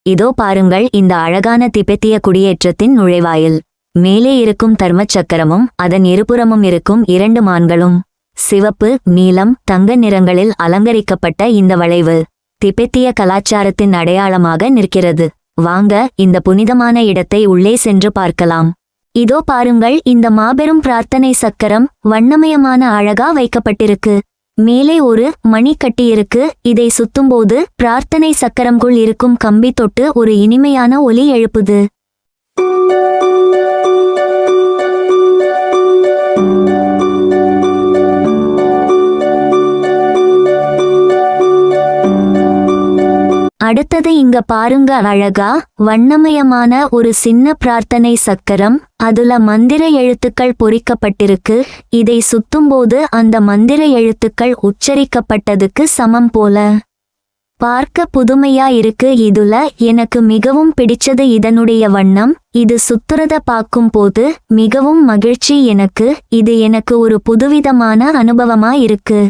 இதோ பாருங்கள் இந்த அழகான திபெத்திய குடியேற்றத்தின் நுழைவாயில். மேலே இருக்கும் தர்மச் சக்கரமும் அதன் இருபுறமும் இருக்கும் 2 மான்களும். சிவப்பு, நீலம், தங்க நிறங்களில் அலங்கரிக்கப்பட்ட இந்த வளைவு திபெத்திய கலாச்சாரத்தின் அடையாளமாக நிற்கிறது. வாங்க இந்த புனிதமான இடத்தை உள்ளே சென்று பார்க்கலாம். இதோ பாருங்கள் இந்த மாபெரும் பிரார்த்தனை சக்கரம் வண்ணமயமான அழகா வைக்கப்பட்டிருக்கு. மேலே ஒரு மணி கட்டியிருக்கு. இதை சுத்தும்போது பிரார்த்தனை சக்கரம்குள் இருக்கும் கம்பி தொட்டு ஒரு இனிமையான ஒலி எழுப்புது. அடுத்தது இங்க பாருங்க, அழகா வண்ணமயமான ஒரு சின்ன பிரார்த்தனை சக்கரம். அதுல மந்திர எழுத்துக்கள் பொறிக்கப்பட்டிருக்கு. இதை சுத்தும்போது அந்த மந்திர எழுத்துக்கள் உச்சரிக்கப்பட்டதுக்கு சமம் போல பார்க்க புதுமையா இருக்கு. இதுல எனக்கு மிகவும் பிடிச்சது இதனுடைய வண்ணம். இது சுத்துறத பார்க்கும் போது மிகவும் மகிழ்ச்சி எனக்கு. இது எனக்கு ஒரு புதுவிதமான அனுபவமா இருக்கு.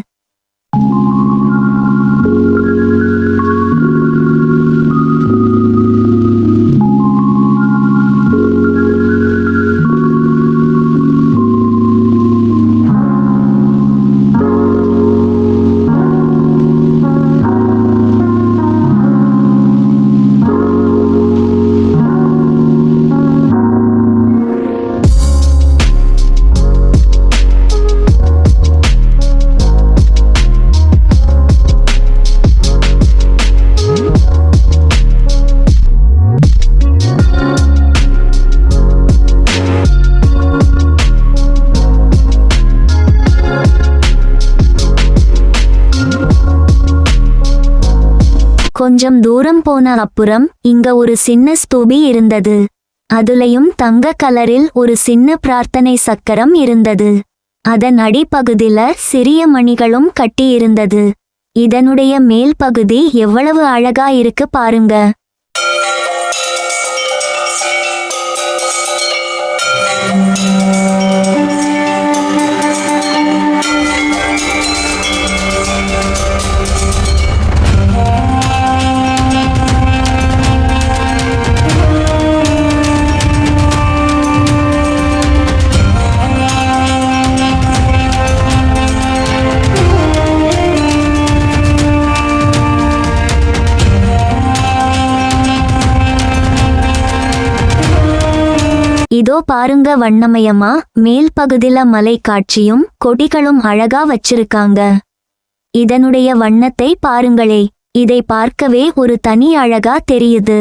கொஞ்சம் தூரம் போன அப்புறம் இங்க ஒரு சின்ன ஸ்தூபி இருந்தது. அதுலயும் தங்க கலரில் ஒரு சின்ன பிரார்த்தனை சக்கரம் இருந்தது. அதன் அடிப்பகுதியில சிறிய மணிகளும் கட்டி இருந்தது. இதனுடைய மேல் பகுதி எவ்வளவு அழகா இருக்கு பாருங்க. இதோ பாருங்க, வண்ணமயமா மேல் பகுதியில மலை காட்சியும் கொடிகளும் அழகா வச்சிருக்காங்க. இதனுடைய வண்ணத்தை பாருங்களே, இதை பார்க்கவே ஒரு தனி அழகா தெரியுது.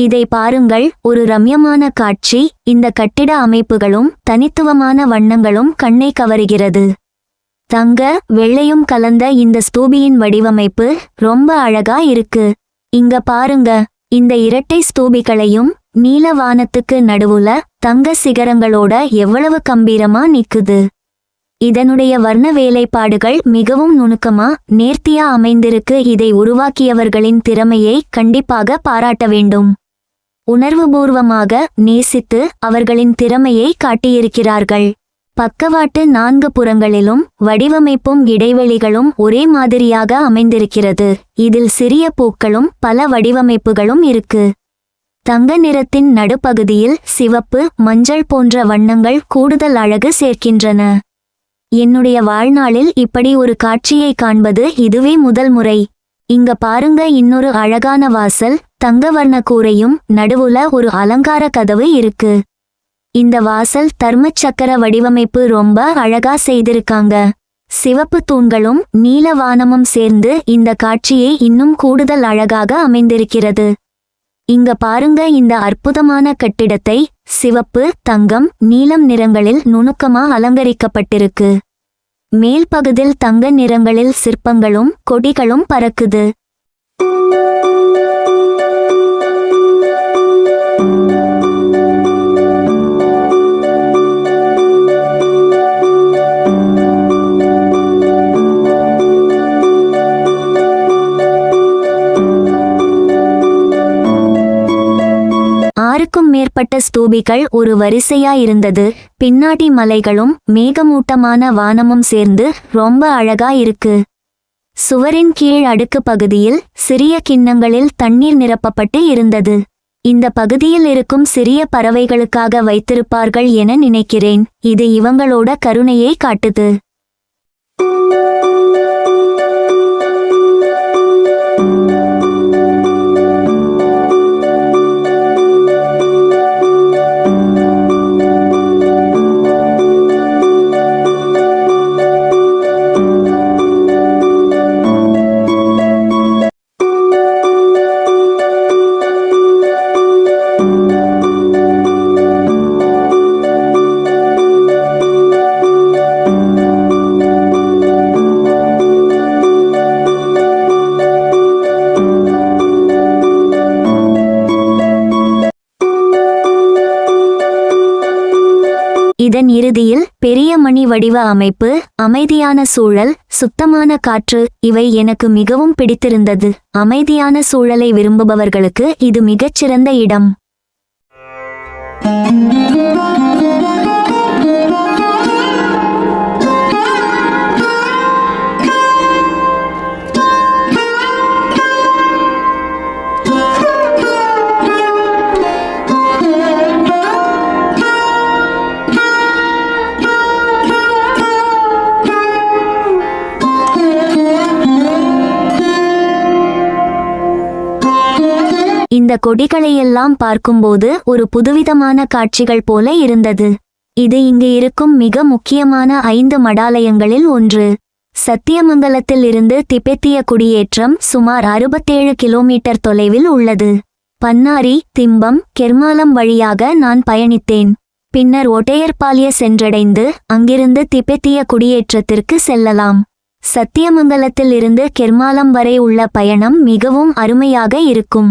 இதை பாருங்கள், ஒரு ரம்யமான காட்சி. இந்த கட்டிட அமைப்புகளும் தனித்துவமான வண்ணங்களும் கண்ணை கவருகிறது. தங்க வெள்ளையும் கலந்த இந்த ஸ்தூபியின் வடிவமைப்பு ரொம்ப அழகா இருக்கு. இங்க பாருங்க, இந்த இரட்டை ஸ்தூபிகளையும் நீல வானத்துக்கு நடுவுல தங்க சிகரங்களோட எவ்வளவு கம்பீரமா நிக்குது. இதனுடைய வர்ண வேலைப்பாடுகள் மிகவும் நுணுக்கமா நேர்த்தியா அமைந்திருக்கு. இதை உருவாக்கியவர்களின் திறமையை கண்டிப்பாக பாராட்ட வேண்டும். உணர்வுபூர்வமாக நேசித்து அவர்களின் திறமையை காட்டியிருக்கிறார்கள். பக்கவாட்டு 4 புறங்களிலும் வடிவமைப்பும் இடைவெளிகளும் ஒரே மாதிரியாக அமைந்திருக்கிறது. இதில் சிறிய பூக்களும் பல வடிவமைப்புகளும் இருக்கு. தங்க நிறத்தின் நடுப்பகுதியில் சிவப்பு, மஞ்சள் போன்ற வண்ணங்கள் கூடுதல் அழகு சேர்க்கின்றன. என்னுடைய வாழ்நாளில் இப்படி ஒரு காட்சியை காண்பது இதுவே முதல் முறை. இங்க பாருங்க, இன்னொரு அழகான வாசல். தங்க வர்ண கூரையும் நடுவுல ஒரு அலங்கார கதவு இருக்கு. இந்த வாசல் தர்மச் சக்கர வடிவமைப்பு ரொம்ப அழகா செய்திருக்காங்க. சிவப்பு தூண்களும் நீல வானமும் சேர்ந்து இந்த காட்சியை இன்னும் கூடுதல் அழகாக அமைந்திருக்கிறது. இங்க பாருங்க, இந்த அற்புதமான கட்டிடத்தை சிவப்பு, தங்கம், நீலம் நிறங்களில் நுணுக்கமா அலங்கரிக்கப்பட்டிருக்கு. மேல் பகுதியில் தங்க நிறங்களில் சிற்பங்களும் கொடிகளும் பறக்குது. ஆறுக்கும் மேற்பட்ட ஸ்தூபிகள் ஒரு வரிசையா இருந்தது. பின்னாடி மலைகளும் மேகமூட்டமான வானமும் சேர்ந்து ரொம்ப அழகா இருக்கு. சுவரின் கீழ் அடுக்கு பகுதியில் சிறிய கிண்ணங்களில் தண்ணீர் நிரப்பப்பட்டு இருந்தது. இந்த பகுதியில் இருக்கும் சிறிய பறவைகளுக்காக வைத்திருப்பார்கள் என நினைக்கிறேன். இது இவங்களோட கருணையை காட்டுது. இதன் இறுதியில் பெரிய மணி வடிவ அமைப்பு, அமைதியான சூழல், சுத்தமான காற்று, இவை எனக்கு மிகவும் பிடித்திருந்தது. அமைதியான சூழலை விரும்புபவர்களுக்கு இது மிகச்சிறந்த இடம். இந்த கொடிகளையெல்லாம் பார்க்கும்போது ஒரு புதுவிதமான காட்சிகள் போல இருந்தது. இது இங்கு இருக்கும் மிக முக்கியமான 5 மடாலயங்களில் ஒன்று. சத்தியமங்கலத்தில் இருந்து திபெத்திய குடியேற்றம் சுமார் 67 கிலோமீட்டர் தொலைவில் உள்ளது. பன்னாரி, திம்பம், கெர்மாலம் வழியாக நான் பயணித்தேன். பின்னர் ஒட்டையர்பால்ய சென்றடைந்து அங்கிருந்து திபெத்திய குடியேற்றத்திற்கு செல்லலாம். சத்தியமங்கலத்தில் இருந்து கெர்மாலம் வரை உள்ள பயணம் மிகவும் அருமையாக இருக்கும்.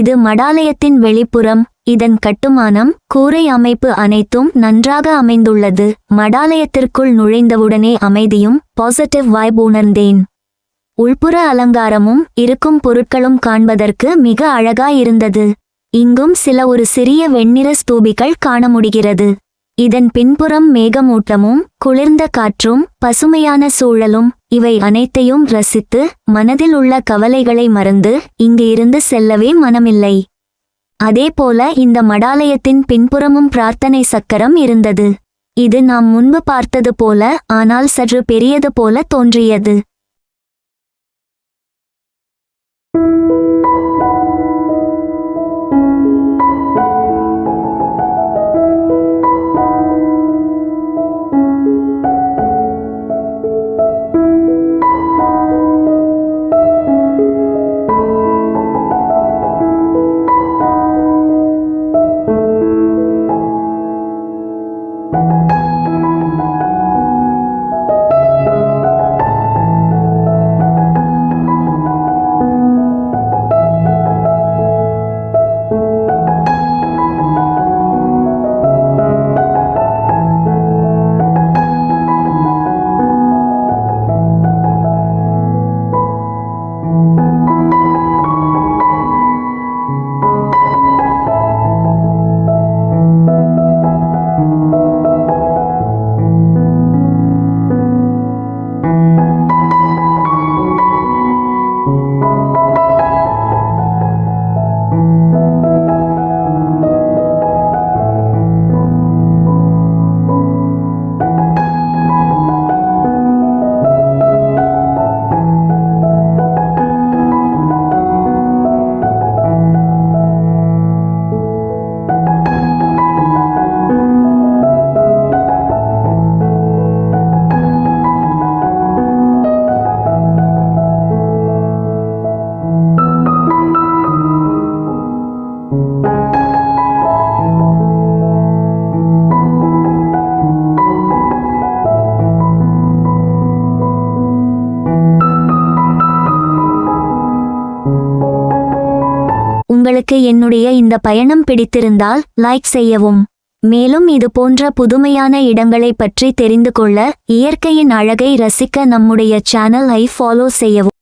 இது மடாலயத்தின் வெளிப்புறம். இதன் கட்டுமானம், கூரை அமைப்பு அனைத்தும் நன்றாக அமைந்துள்ளது. மடாலயத்திற்குள் நுழைந்தவுடனே அமைதியும் பாசிட்டிவ் வைப் உணர்ந்தேன். உள்புற அலங்காரமும் இருக்கும் பொருட்களும் காண்பதற்கு மிக அழகாயிருந்தது. இங்கும் ஒரு சிறிய வெண்ணிற ஸ்தூபிகள் காண முடிகிறது. இதன் பின்புறம் மேகமூட்டமும் குளிர்ந்த காற்றும் பசுமையான சூழலும். இவை அனைத்தையும் ரசித்து மனதில் உள்ள கவலைகளை மறந்து இங்கு இருந்து செல்லவே மனமில்லை. அதேபோல இந்த மடாலயத்தின் பின்புறமும் பிரார்த்தனை சக்கரம் இருந்தது. இது நாம் முன்பு பார்த்தது போல, ஆனால் சற்று பெரியது போல தோன்றியது. உங்களுக்கு என்னுடைய இந்த பயணம் பிடித்திருந்தால் லைக் செய்யவும். மேலும் இது போன்ற புதுமையான இடங்களை பற்றி தெரிந்து கொள்ள, இயற்கையின் அழகை ரசிக்க நம்முடைய சேனலை ஃபாலோ செய்யவும்.